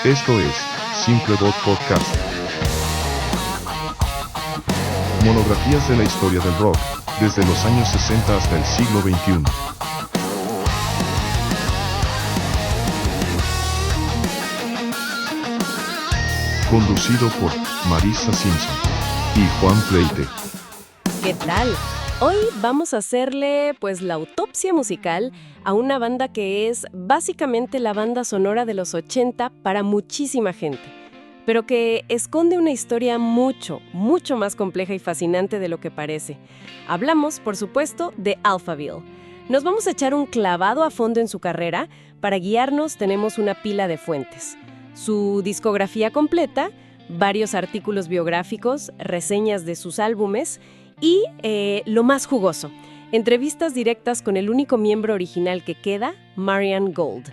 Esto es Simple Dot Podcast. Monografías de la historia del rock, desde los años 60 hasta el siglo XXI. Conducido por Marisa Simpson y Juan Pleite. ¿Qué tal? Hoy vamos a hacerle, la autopsia musical a una banda que es básicamente la banda sonora de los 80 para muchísima gente, pero que esconde una historia mucho más compleja y fascinante de lo que parece. Hablamos, por supuesto, de Alphaville. Nos vamos a echar un clavado a fondo en su carrera. Para guiarnos tenemos una pila de fuentes. Su discografía completa, varios artículos biográficos, reseñas de sus álbumes y, lo más jugoso, entrevistas directas con el único miembro original que queda, Marianne Gold.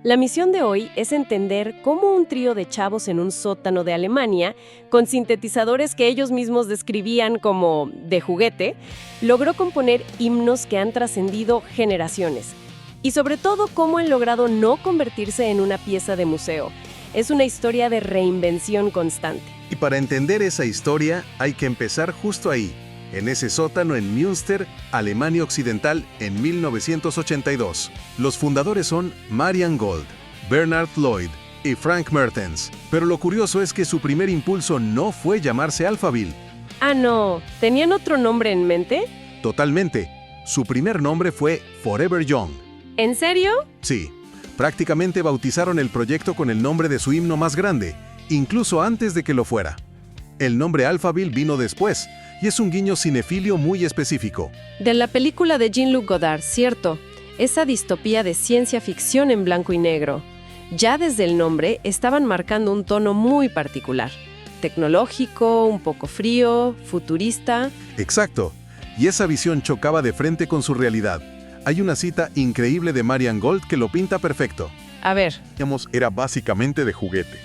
La misión de hoy es entender cómo un trío de chavos en un sótano de Alemania, con sintetizadores que ellos mismos describían como de juguete, logró componer himnos que han trascendido generaciones. Y sobre todo, cómo han logrado no convertirse en una pieza de museo. Es una historia de reinvención constante. Y para entender esa historia hay que empezar justo ahí, en ese sótano en Münster, Alemania Occidental, en 1982. Los fundadores son Marianne Gold, Bernard Lloyd y Frank Mertens. Pero lo curioso es que su primer impulso no fue llamarse Alphaville. Ah, no. ¿Tenían otro nombre en mente? Totalmente. Su primer nombre fue Forever Young. ¿En serio? Sí. Prácticamente bautizaron el proyecto con el nombre de su himno más grande, incluso antes de que lo fuera. El nombre Alphaville vino después, y es un guiño cinefilio muy específico. De la película de Jean-Luc Godard, cierto. Esa distopía de ciencia ficción en blanco y negro. Ya desde el nombre estaban marcando un tono muy particular. Tecnológico, un poco frío, futurista. Exacto. Y esa visión chocaba de frente con su realidad. Hay una cita increíble de Marianne Gold que lo pinta perfecto. A ver. Era básicamente de juguete.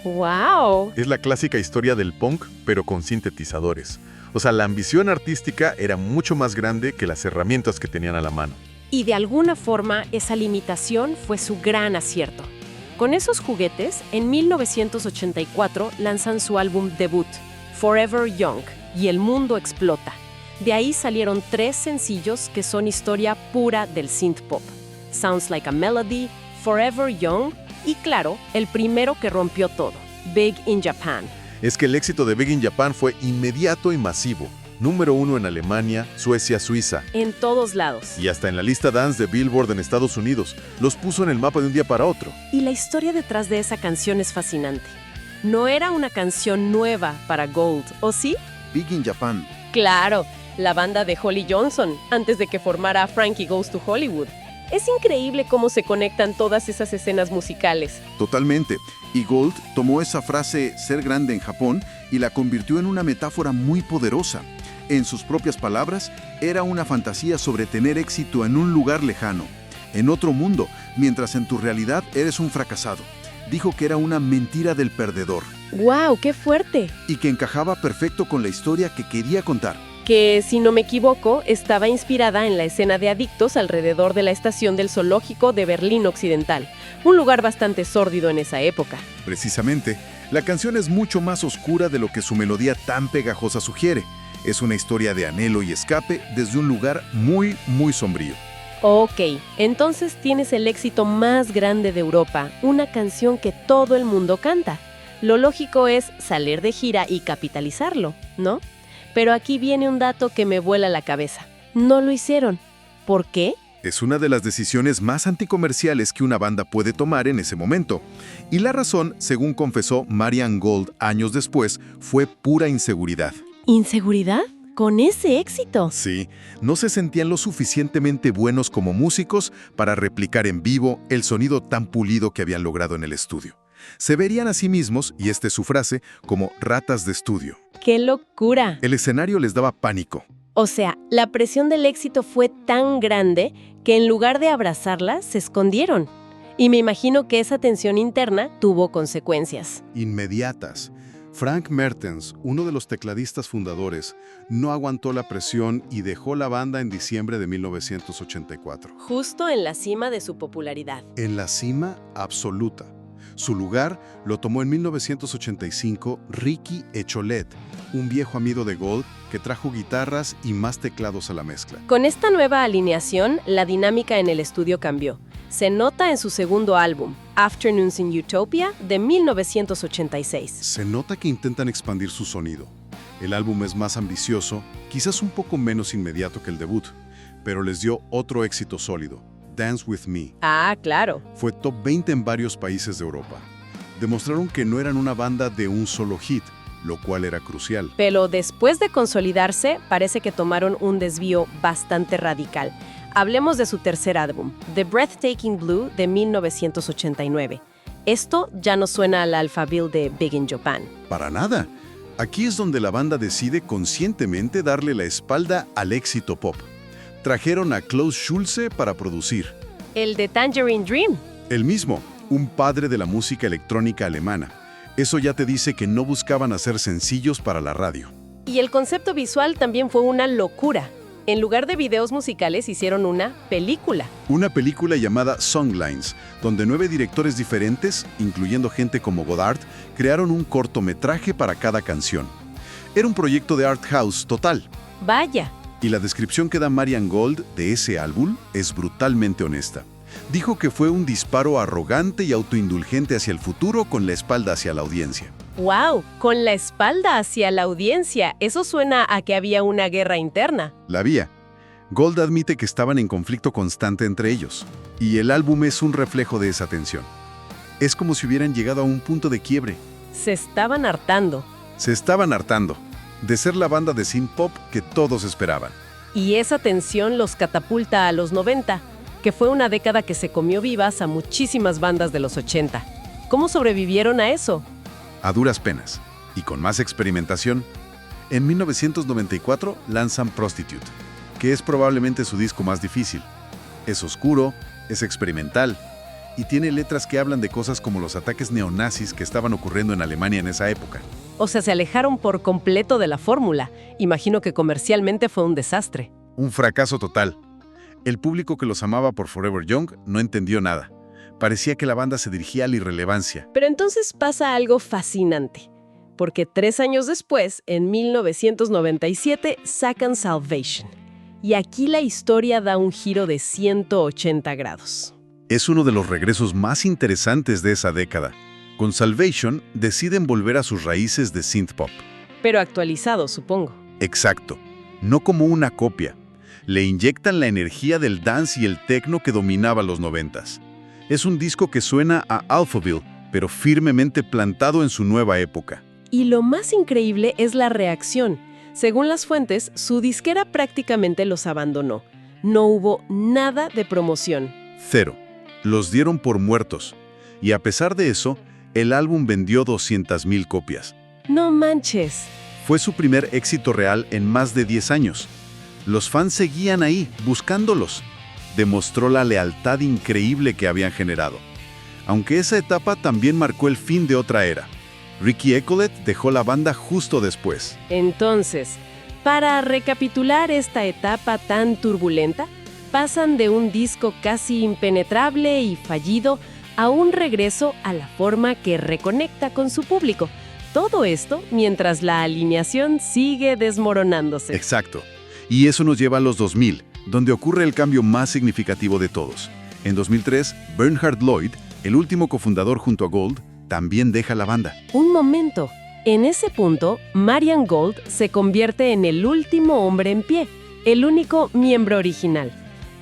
¡Wow! Es la clásica historia del punk, pero con sintetizadores. O sea, la ambición artística era mucho más grande que las herramientas que tenían a la mano. Y de alguna forma, esa limitación fue su gran acierto. Con esos juguetes, en 1984 lanzan su álbum debut, Forever Young, y el mundo explota. De ahí salieron 3 sencillos que son historia pura del synth pop. Sounds Like a Melody, Forever Young y, claro, el primero que rompió todo, Big in Japan. Es que el éxito de Big in Japan fue inmediato y masivo. Número 1 en Alemania, Suecia, Suiza. En todos lados. Y hasta en la lista dance de Billboard en Estados Unidos. Los puso en el mapa de un día para otro. Y la historia detrás de esa canción es fascinante. No era una canción nueva para Gold, ¿o sí? Big in Japan. Claro, la banda de Holly Johnson, antes de que formara Frankie Goes to Hollywood. Es increíble cómo se conectan todas esas escenas musicales. Totalmente. Y Gold tomó esa frase ser grande en Japón y la convirtió en una metáfora muy poderosa. En sus propias palabras, era una fantasía sobre tener éxito en un lugar lejano, en otro mundo, mientras en tu realidad eres un fracasado. Dijo que era una mentira del perdedor. ¡Guau! ¡Qué fuerte! Y que encajaba perfecto con la historia que quería contar. Que, si no me equivoco, estaba inspirada en la escena de adictos alrededor de la estación del zoológico de Berlín Occidental, un lugar bastante sórdido en esa época. Precisamente, la canción es mucho más oscura de lo que su melodía tan pegajosa sugiere. Es una historia de anhelo y escape desde un lugar muy sombrío. Ok, entonces tienes el éxito más grande de Europa, una canción que todo el mundo canta. Lo lógico es salir de gira y capitalizarlo, ¿no? Pero aquí viene un dato que me vuela la cabeza. No lo hicieron. ¿Por qué? Es una de las decisiones más anticomerciales que una banda puede tomar en ese momento. Y la razón, según confesó Marianne Gold años después, fue pura inseguridad. ¿Inseguridad? ¿Con ese éxito? Sí, no se sentían lo suficientemente buenos como músicos para replicar en vivo el sonido tan pulido que habían logrado en el estudio. Se verían a sí mismos, y esta es su frase, como ratas de estudio. ¡Qué locura! El escenario les daba pánico. O sea, la presión del éxito fue tan grande que en lugar de abrazarla, se escondieron. Y me imagino que esa tensión interna tuvo consecuencias. Inmediatas. Frank Mertens, uno de los tecladistas fundadores, no aguantó la presión y dejó la banda en diciembre de 1984. Justo en la cima de su popularidad. En la cima absoluta. Su lugar lo tomó en 1985 Ricky Echolet, un viejo amigo de Gold que trajo guitarras y más teclados a la mezcla. Con esta nueva alineación, la dinámica en el estudio cambió. Se nota en su segundo álbum, Afternoons in Utopia, de 1986. Se nota que intentan expandir su sonido. El álbum es más ambicioso, quizás un poco menos inmediato que el debut, pero les dio otro éxito sólido, Dance With Me. Ah, claro. Fue top 20 en varios países de Europa. Demostraron que no eran una banda de un solo hit, lo cual era crucial. Pero después de consolidarse, parece que tomaron un desvío bastante radical. Hablemos de su tercer álbum, The Breathtaking Blue, de 1989. Esto ya no suena al Alphaville de Big in Japan. Para nada. Aquí es donde la banda decide conscientemente darle la espalda al éxito pop. Trajeron a Klaus Schulze para producir. El de Tangerine Dream. El mismo, un padre de la música electrónica alemana. Eso ya te dice que no buscaban hacer sencillos para la radio. Y el concepto visual también fue una locura. En lugar de videos musicales hicieron una película. Una película llamada Songlines, donde 9 directores diferentes, incluyendo gente como Godard, crearon un cortometraje para cada canción. Era un proyecto de art house total. Vaya. Y la descripción que da Marian Gold de ese álbum es brutalmente honesta. Dijo que fue un disparo arrogante y autoindulgente hacia el futuro con la espalda hacia la audiencia. ¡Wow! Con la espalda hacia la audiencia. Eso suena a que había una guerra interna. La había. Gold admite que estaban en conflicto constante entre ellos. Y el álbum es un reflejo de esa tensión. Es como si hubieran llegado a un punto de quiebre. Se estaban hartando. Se estaban hartando de ser la banda de synth pop que todos esperaban. Y esa tensión los catapulta a los 90, que fue una década que se comió vivas a muchísimas bandas de los 80. ¿Cómo sobrevivieron a eso? A duras penas, y con más experimentación, en 1994 lanzan Prostitute, que es probablemente su disco más difícil. Es oscuro, es experimental, y tiene letras que hablan de cosas como los ataques neonazis que estaban ocurriendo en Alemania en esa época. O sea, se alejaron por completo de la fórmula. Imagino que comercialmente fue un desastre. Un fracaso total. El público que los amaba por Forever Young no entendió nada. Parecía que la banda se dirigía a la irrelevancia. Pero entonces pasa algo fascinante, porque 3 años después, en 1997, sacan Salvation. Y aquí la historia da un giro de 180 grados. Es uno de los regresos más interesantes de esa década. Con Salvation deciden volver a sus raíces de synth pop. Pero actualizado, supongo. Exacto, no como una copia. Le inyectan la energía del dance y el techno que dominaba los 90s. Es un disco que suena a Alphaville, pero firmemente plantado en su nueva época. Y lo más increíble es la reacción. Según las fuentes, su disquera prácticamente los abandonó. No hubo nada de promoción. 0. Los dieron por muertos. Y a pesar de eso, el álbum vendió 200,000 copias. ¡No manches! Fue su primer éxito real en más de 10 años. Los fans seguían ahí, buscándolos. Demostró la lealtad increíble que habían generado. Aunque esa etapa también marcó el fin de otra era. Ricky Echolet dejó la banda justo después. Entonces, para recapitular esta etapa tan turbulenta, pasan de un disco casi impenetrable y fallido a un regreso a la forma que reconecta con su público. Todo esto mientras la alineación sigue desmoronándose. Exacto. Y eso nos lleva a los 2000, donde ocurre el cambio más significativo de todos. En 2003, Bernhard Lloyd, el último cofundador junto a Gold, también deja la banda. Un momento. En ese punto, Marian Gold se convierte en el último hombre en pie, el único miembro original.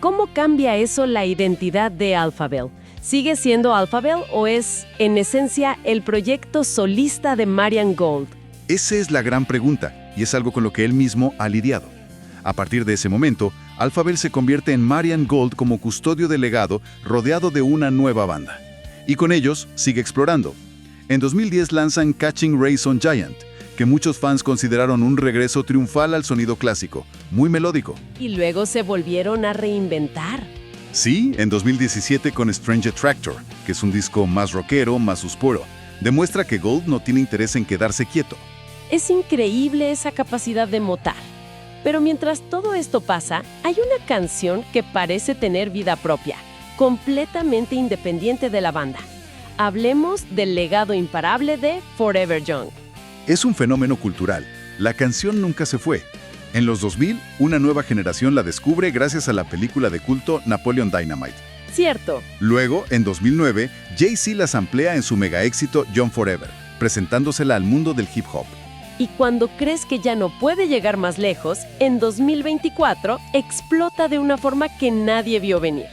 ¿Cómo cambia eso la identidad de Alphaville? ¿Sigue siendo Alphaville o es, en esencia, el proyecto solista de Marian Gold? Esa es la gran pregunta, y es algo con lo que él mismo ha lidiado. A partir de ese momento, Alphaville se convierte en Marian Gold como custodio del legado, rodeado de una nueva banda. Y con ellos sigue explorando. En 2010 lanzan Catching Rays on Giant, que muchos fans consideraron un regreso triunfal al sonido clásico, muy melódico. Y luego se volvieron a reinventar. Sí, en 2017 con Strange Attractor, que es un disco más rockero, más oscuro. Demuestra que Gold no tiene interés en quedarse quieto. Es increíble esa capacidad de motar. Pero mientras todo esto pasa, hay una canción que parece tener vida propia, completamente independiente de la banda. Hablemos del legado imparable de Forever Young. Es un fenómeno cultural. La canción nunca se fue. En los 2000, una nueva generación la descubre gracias a la película de culto Napoleon Dynamite. Cierto. Luego, en 2009, Jay-Z la samplea en su mega éxito Young Forever, presentándosela al mundo del hip hop. Y cuando crees que ya no puede llegar más lejos, en 2024 explota de una forma que nadie vio venir.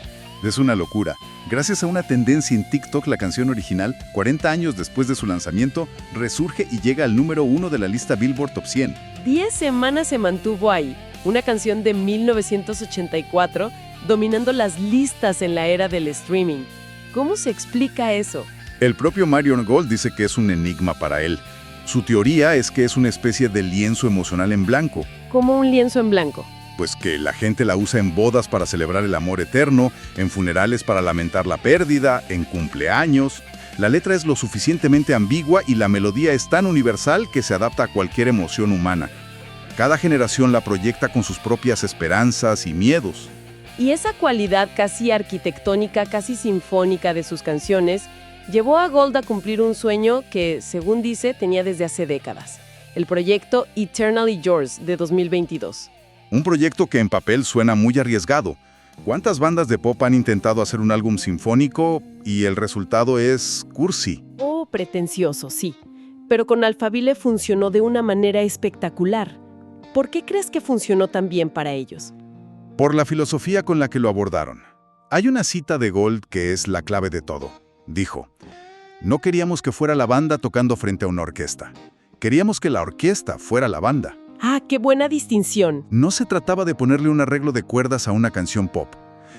Es una locura. Gracias a una tendencia en TikTok, la canción original, 40 años después de su lanzamiento, resurge y llega al número 1 de la lista Billboard Top 100. 10 semanas se mantuvo ahí, una canción de 1984, dominando las listas en la era del streaming. ¿Cómo se explica eso? El propio Marion Gold dice que es un enigma para él. Su teoría es que es una especie de lienzo emocional en blanco. Como un lienzo en blanco. Pues que la gente la usa en bodas para celebrar el amor eterno, en funerales para lamentar la pérdida, en cumpleaños. La letra es lo suficientemente ambigua y la melodía es tan universal que se adapta a cualquier emoción humana. Cada generación la proyecta con sus propias esperanzas y miedos. Y esa cualidad casi arquitectónica, casi sinfónica de sus canciones, llevó a Gold a cumplir un sueño que, según dice, tenía desde hace décadas. El proyecto Eternally Yours de 2022. Un proyecto que en papel suena muy arriesgado. ¿Cuántas bandas de pop han intentado hacer un álbum sinfónico y el resultado es cursi? Oh, pretencioso, sí. Pero con Alphaville funcionó de una manera espectacular. ¿Por qué crees que funcionó tan bien para ellos? Por la filosofía con la que lo abordaron. Hay una cita de Gold que es la clave de todo. Dijo: no queríamos que fuera la banda tocando frente a una orquesta. Queríamos que la orquesta fuera la banda. ¡Ah, qué buena distinción! No se trataba de ponerle un arreglo de cuerdas a una canción pop.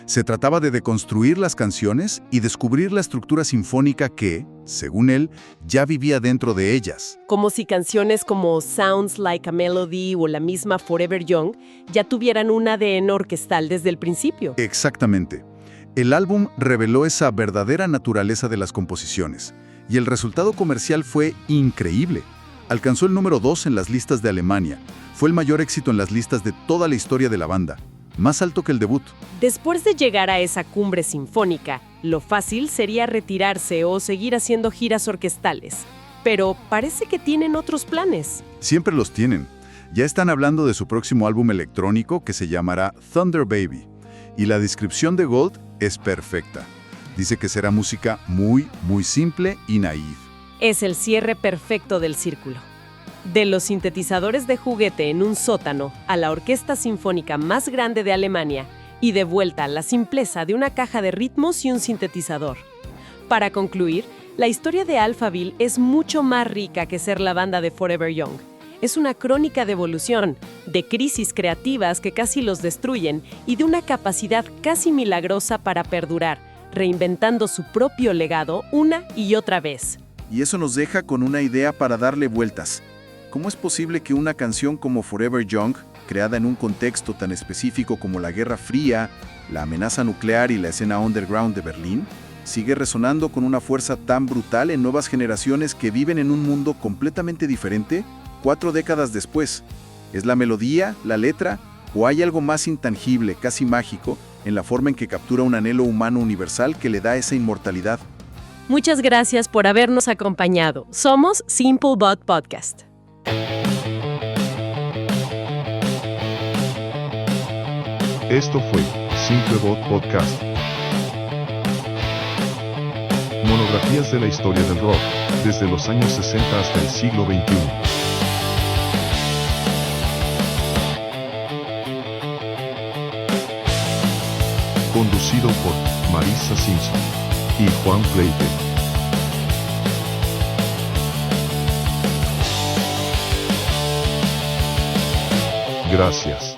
Se trataba de deconstruir las canciones y descubrir la estructura sinfónica que, según él, ya vivía dentro de ellas. Como si canciones como Sounds Like a Melody o la misma Forever Young ya tuvieran un ADN orquestal desde el principio. Exactamente. El álbum reveló esa verdadera naturaleza de las composiciones, y el resultado comercial fue increíble. Alcanzó el número 2 en las listas de Alemania. Fue el mayor éxito en las listas de toda la historia de la banda, más alto que el debut. Después de llegar a esa cumbre sinfónica, lo fácil sería retirarse o seguir haciendo giras orquestales. Pero parece que tienen otros planes. Siempre los tienen. Ya están hablando de su próximo álbum electrónico que se llamará Thunder Baby. Y la descripción de Gold es perfecta. Dice que será música muy, muy simple y naïve. Es el cierre perfecto del círculo. De los sintetizadores de juguete en un sótano a la orquesta sinfónica más grande de Alemania y de vuelta a la simpleza de una caja de ritmos y un sintetizador. Para concluir, la historia de Alphaville es mucho más rica que ser la banda de Forever Young. Es una crónica de evolución, de crisis creativas que casi los destruyen y de una capacidad casi milagrosa para perdurar, reinventando su propio legado una y otra vez. Y eso nos deja con una idea para darle vueltas. ¿Cómo es posible que una canción como Forever Young, creada en un contexto tan específico como la Guerra Fría, la amenaza nuclear y la escena underground de Berlín, sigue resonando con una fuerza tan brutal en nuevas generaciones que viven en un mundo completamente diferente 4 décadas después? ¿Es la melodía, la letra, o hay algo más intangible, casi mágico, en la forma en que captura un anhelo humano universal que le da esa inmortalidad? Muchas gracias por habernos acompañado. Somos Simple Bot Podcast. Esto fue Simplebot Podcast. Monografías de la historia del rock, desde los años 60 hasta el siglo XXI. Conducido por Marisa Simpson y Juan Pleite. Gracias.